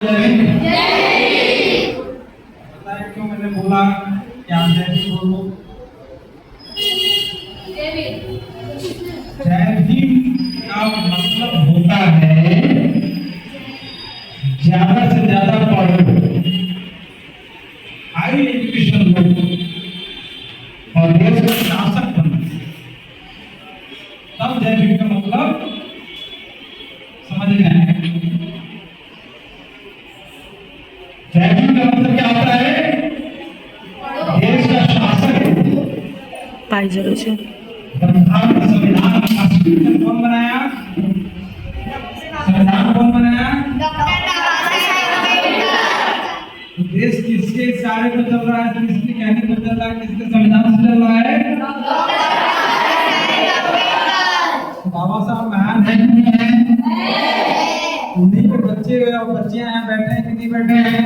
क्यों मैंने बोला कि आप जय भीम बोलो? जय भीम का मतलब होता है ज्यादा से ज्यादा पढ़ो, हाई एजुकेशन लो और देश का शासक बनो, तब जय भीम का मतलब समझ में आएगा। जय भीम का मतलब क्या होता है? देश का शासक पाहिजे संविधान कौन बनाया? संविधान कौन बनाया? देश किसके इशारे पर चल रहा है? किसके कहने पर चल रहा है? किसके संविधान से चल रहा है? बाबा साहब महान है कि नहीं है? उन्हीं के बच्चे और बच्चियां यहाँ बैठे हैं कि नहीं बैठे हैं?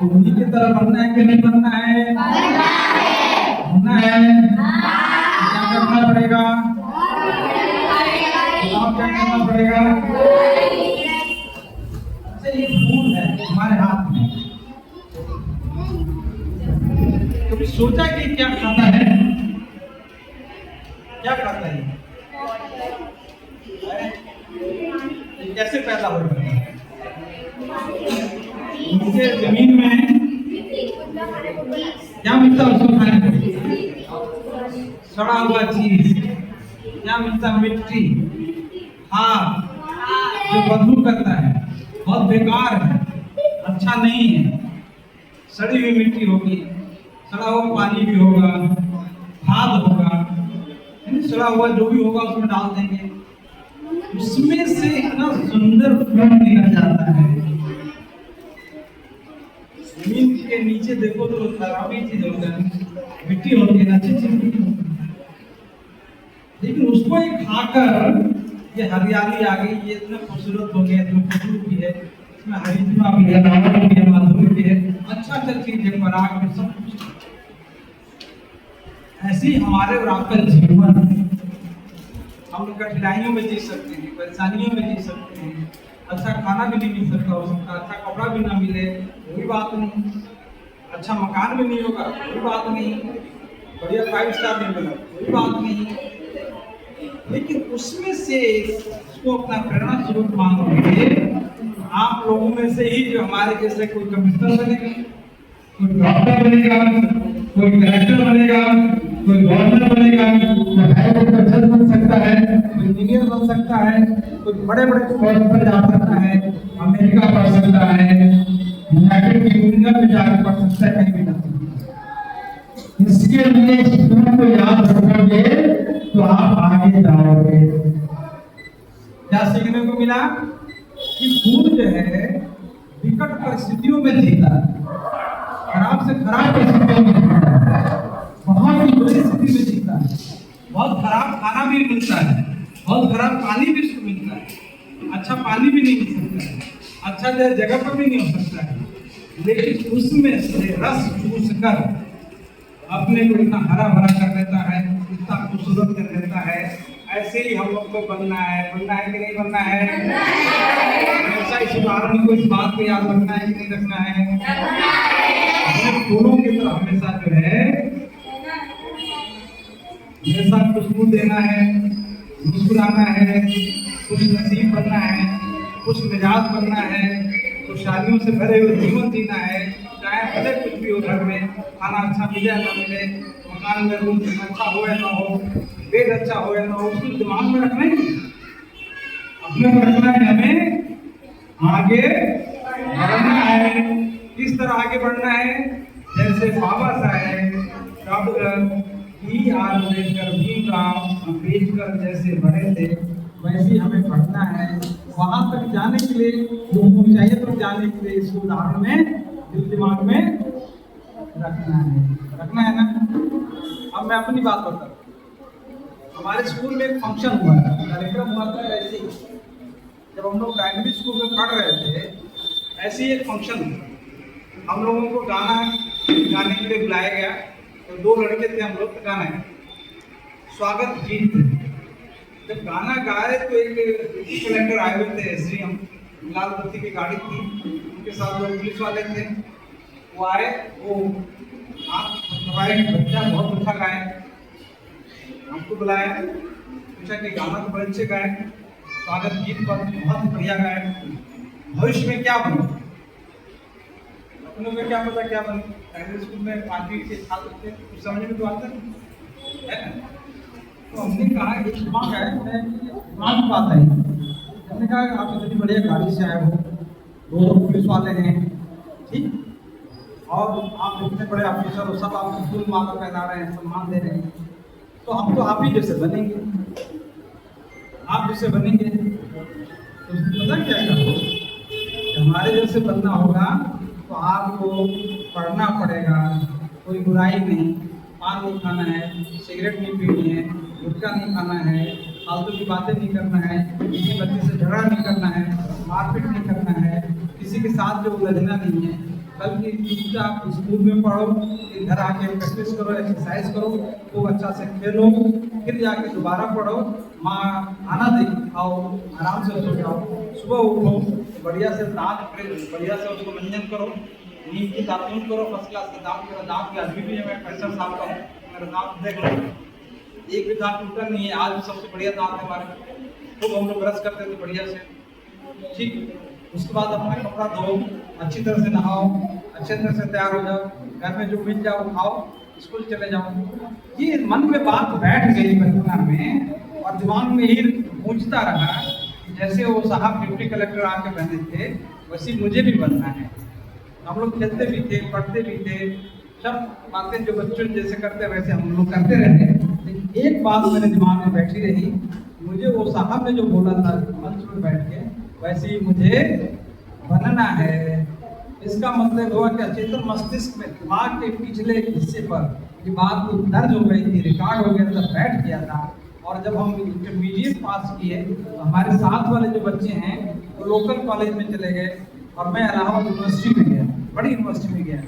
उन्हीं की तरह बनना है कि नहीं बनना है? बनना है। क्या करना पड़ेगा? क्या करना पड़ेगा? ये फूल है हमारे हाथ में। कभी सोचा कि क्या खाता है? क्या खाता है? ये कैसे पैदा होगा? नीचे जमीन में क्या मिलता है उसको खाने को? सड़ा हुआ चीज। क्या मिलता? मिट्टी। हाँ, जो बदबू करता है, बहुत बेकार है, अच्छा नहीं है। सड़ी हुई मिट्टी होगी, सड़ा हुआ पानी भी होगा, खाद होगा, सड़ा हुआ जो भी होगा उसमें डाल देंगे, उसमें से इतना सुंदर फूल निकल जाता है। जमीन के नीचे देखो तो खराबी चीज होता है, मिट्टी होती है, अच्छी चीज नहीं होती, लेकिन उसको एक खाकर ये हरियाली आ गई, ये इतना खूबसूरत हो गया, इतना खुशबू भी है, इसमें हरिद्रा भी है, रावण भी है, माधुरी भी है, अच्छा चीज है, पराग भी, सब कुछ। ऐसे ही हमारे और आपका जीवन, हम कठिनाइयों में जी सकते हैं, परेशानियों में जी सकते हैं, अच्छा खाना भी नहीं मिल सकता हो सकता, अच्छा कपड़ा भी ना मिले कोई बात नहीं, अच्छा मकान भी नहीं होगा कोई बात नहीं, बढ़िया 5 स्टार नहीं मिला कोई बात नहीं, लेकिन उसमें से उसको अपना प्रेरणा स्रोत मानोगे, आप लोगों में से ही जो हमारे जैसे कोई कमिश्नर बनेगा, कोई डॉक्टर बनेगा, कोई कलेक्टर बनेगा, कोई गवर्नर बनेगा, कोई हाई कोर्ट का जज बन सकता है, कोई इंजीनियर बन सकता है, कोई बड़े बड़े पद पर जा सकता है, अमेरिका पढ़ सकता है, यूनाइटेड किंगडम में जाकर पढ़ सकता है, कहीं भी जा सकता है। इसके लिए स्कूल को याद रखोगे तो आप आगे जाओगे। क्या सीखने को मिला? कि फूल जो है विकट परिस्थितियों में जीता है, खराब से खराब परिस्थितियों में जीता है, बहुत ही बुरी स्थिति में जीता है, बहुत खराब खाना भी मिलता है, बहुत खराब पानी भी मिलता है, अच्छा पानी भी नहीं मिल सकता है, अच्छा जगह पर भी नहीं हो सकता है, लेकिन उसमें से रस चूस कर अपने को इतना हरा भरा कर देता है, इतना खूबसूरत कर देता है। ऐसे ही हम लोग को बनना है कि नहीं बनना है? हमेशा इस उदाहरण को, इस बात को याद रखना है कि नहीं रखना है? अपने फूलों की तरह हमेशा जो है, हमेशा खुशबू देना है, मुस्कुराना है, खुश नसीब बनना है, खुश मिजाज बनना है, खुशहालियों से भरे हुए जीवन जीना है, चाहे भले कुछ भी हो, घर में खाना अच्छा मिले ना मिले, मकान में रूम अच्छा हो या ना हो, बेड अच्छा हो या ना हो, उसको दिमाग में रखना ही अपने को रखना है। हमें आगे बढ़ना है। किस तरह आगे बढ़ना है? जैसे बाबा साहेब, डॉक्टर B.R. अम्बेडकर, भीमराव अम्बेडकर जैसे बढ़े थे, वैसे हमें बढ़ना है। वहां तक जाने के लिए, जो ऊंचाई तक जाने के लिए, इस उदाहरण में दिल दिमाग में रखना है ना। अब मैं अपनी बात बताता हूँ। हमारे स्कूल में एक फंक्शन हुआ था, कार्यक्रम हुआ था। ऐसे ही जब हम लोग प्राइमरी स्कूल में पढ़ रहे थे, ऐसे ही एक फंक्शन हुआ। हम लोगों को गाने के लिए बुलाया गया, तो 2 लड़के थे हम लोग, गाना है स्वागत गीत। जब गाना गा रहे तो एक कलेक्टर आए हुए थे, श्री हम लाल बत्ती की गाड़ी थी, उनके साथ जो पुलिस वाले थे वो आए, वो आप बच्चा बहुत अच्छा गाए, हमको बुलाया, पूछा कि गाना तो बड़े अच्छे गाए, स्वागत गीत पर बहुत बढ़िया गाए, भविष्य में क्या बनो? अपनों में क्या पता क्या बने? प्राइमरी स्कूल में 5वीं के छात्र थे, कुछ समझ में तो आता नहीं है ना? तो हमने कहा एक दिमाग है, दिमाग की बात है। हमने कहा आप इतनी बढ़िया गाड़ी से आए हो, दो पुलिस वाले हैं, ठीक, और आप इतने बड़े ऑफिसर हो, सब आपको फूल माला पहना रहे हैं, सम्मान दे रहे हैं, तो हम तो आप ही जैसे बनेंगे, आप जैसे बनेंगे तो उसने पता क्या कहा, हमारे जैसे बनना होगा तो आपको पढ़ना पड़ेगा, कोई बुराई नहीं, पान नहीं खाना है, सिगरेट नहीं पीनी है, गुटखा नहीं खाना है, फालतू की बातें नहीं करना है, किसी बच्चे से झगड़ा नहीं करना है, मारपीट नहीं करना है, किसी के साथ जो उलझना नहीं है, बल्कि चुपचाप स्कूल में पढ़ो, इधर आके प्रैक्टिस करो, एक्सरसाइज करो, खूब अच्छा से खेलो, फिर जाके दोबारा पढ़ो, माँ खाना देगी, खाओ, आराम से सो जाओ, सुबह उठो, बढ़िया से दांत बढ़िया से उसको मंजन करो, नींद की दातून करो, फर्स्ट क्लास का दांत, मेरा दांत भी अभी भी मैं 65 साल का हूँ, मेरा दांत देख लो, एक भी दांत टूटा नहीं है, आज भी सबसे बढ़िया दांत है हमारे, खूब हम लोग ब्रश करते थे बढ़िया से, ठीक। उसके बाद अपना कपड़ा धो, अच्छी तरह से नहाओ, अच्छे तरह से तैयार हो जाओ, घर में जो मिल जाओ खाओ, स्कूल चले जाओ। ये मन में बात बैठ गई बचपन में और दिमाग में ही गूंजता रहा, जैसे वो साहब डिप्टी कलेक्टर आके बने थे वैसे मुझे भी बनना है। हम लोग खेलते भी थे, पढ़ते भी थे, सब बातें जो बच्चों जैसे करते वैसे हम लोग करते रहे, लेकिन एक बात मेरे दिमाग में बैठी रही, मुझे वो साहब ने जो बोला था मंच पर बैठ के वैसे ही मुझे बनना है। इसका मतलब हुआ कि अचेतन मस्तिष्क में दिमाग के पिछले हिस्से पर ये बात दर्ज हो गई थी, रिकॉर्ड हो गया था, बैठ गया था। और जब हम इंटरमीडिएट पास किए तो हमारे साथ वाले जो बच्चे हैं वो लोकल कॉलेज में चले गए और मैं इलाहाबाद यूनिवर्सिटी में गया, बड़ी यूनिवर्सिटी में गया।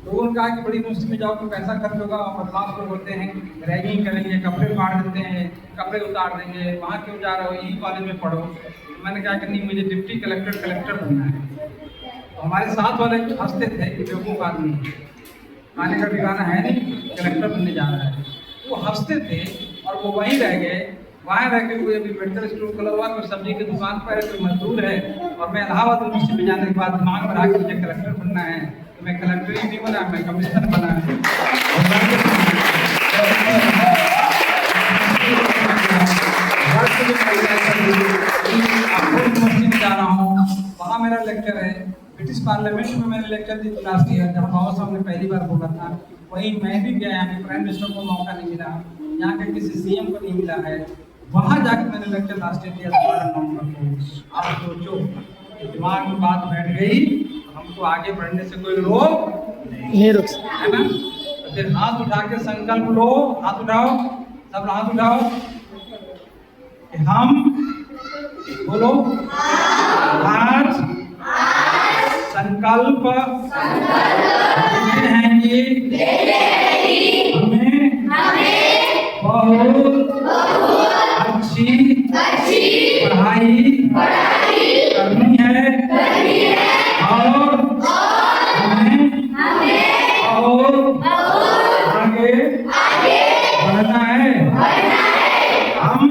लोगों ने कहा कि बड़ी यूनिवर्सिटी में जाओ तो पैसा खर्च होगा, और बदलाव लोग होते हैं, रैगिंग करेंगे, कपड़े फाड़ देते हैं, कपड़े उतार देंगे, वहाँ क्यों जा रहे हो, यही कॉलेज में पढ़ो। मैंने कहा कि नहीं, मुझे डिप्टी कलेक्टर बनना है। तो हमारे साथ वाले हंसते थे कि बेवकूफ़ आदमी खाने का ठिकाना है नहीं, कलेक्टर बनने जा रहा है। वो हंसते थे और वो वहीं रह गए। वहाँ रह के कोई अभी मेडिकल स्टोर खोला हुआ, कोई सब्जी की दुकान पर है, कोई मजदूर है, और मैं इलाहाबाद यूनिवर्सिटी में जाने के बाद दिमाग में रहा कि मुझे कलेक्टर बनना है, तो मैं कलेक्टर ही नहीं बना, मैं कमिश्नर बना है। यूनिवर्सिटी में जा रहा हूँ, वहाँ मेरा लेक्चर है। ब्रिटिश पार्लियामेंट में मैंने लेक्चर दी लास्ट ईयर, जब बाबा साहब ने पहली बार बोला था, वहीं मैं भी गया, यहाँ के प्राइम मिनिस्टर को मौका नहीं मिला, यहाँ के किसी सीएम को नहीं मिला है, वहाँ जाके मैंने लेक्चर लास्ट ईयर दिया 12 नवंबर को। आप सोचो, दिमाग में बात बैठ गई, हमको आगे बढ़ने से कोई रोक नहीं रोक सकता, है ना। तो फिर हाथ उठा के संकल्प लो, हाथ उठाओ, सब हाथ उठाओ कि हम, बोलो, आज संकल्प लेते हैं कि हमें बहुत अच्छी पढ़ाई करनी है और हमें बहुत आगे बढ़ना है। हम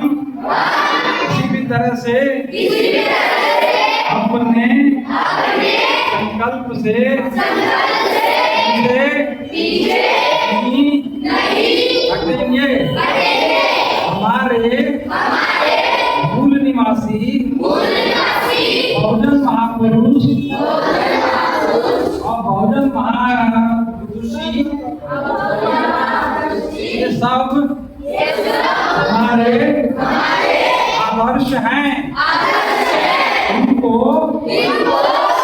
किसी भी तरह से अपने संकल्प से पीछे नहीं हटेंगे। हमारे मूल निवासी बहुजन महापुरुष और बहुजन महापुरुषी ये सब हमारे आदर्श हैं। इनको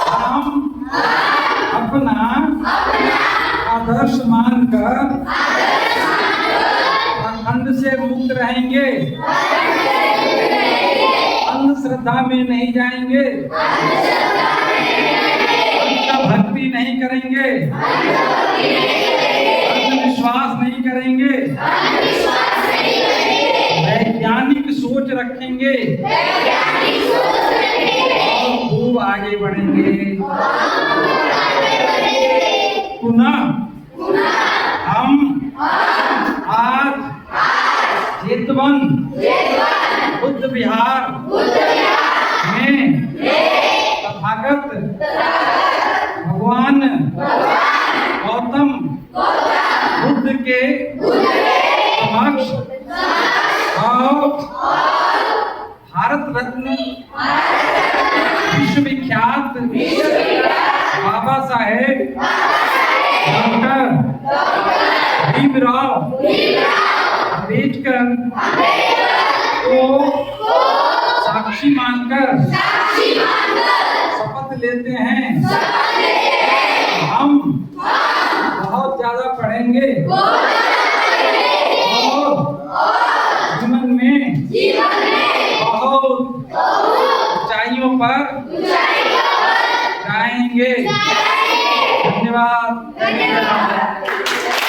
हम अपना आदर्श मानकर पाखंड से मुक्त रहेंगे, अंधश्रद्धा में नहीं जाएंगे, भक्ति नहीं करेंगे, अंधविश्वास नहीं करेंगे, वैज्ञानिक सोच रखेंगे और खूब आगे बढ़ेंगे। पुनः हम आज जेतवन बुद्ध विहार में तथागत भगवान गौतम बुद्ध के समक्ष और भारत रत्न विश्वविख्यात बाबा साहेब डॉक्टर भीमराव अम्बेडकर को साक्षी मानकर शपथ लेते हैं। हम बहुत ज्यादा पढ़ेंगे और जीवन में बहुत ऊंचाइयों पर जाएंगे। धन्यवाद।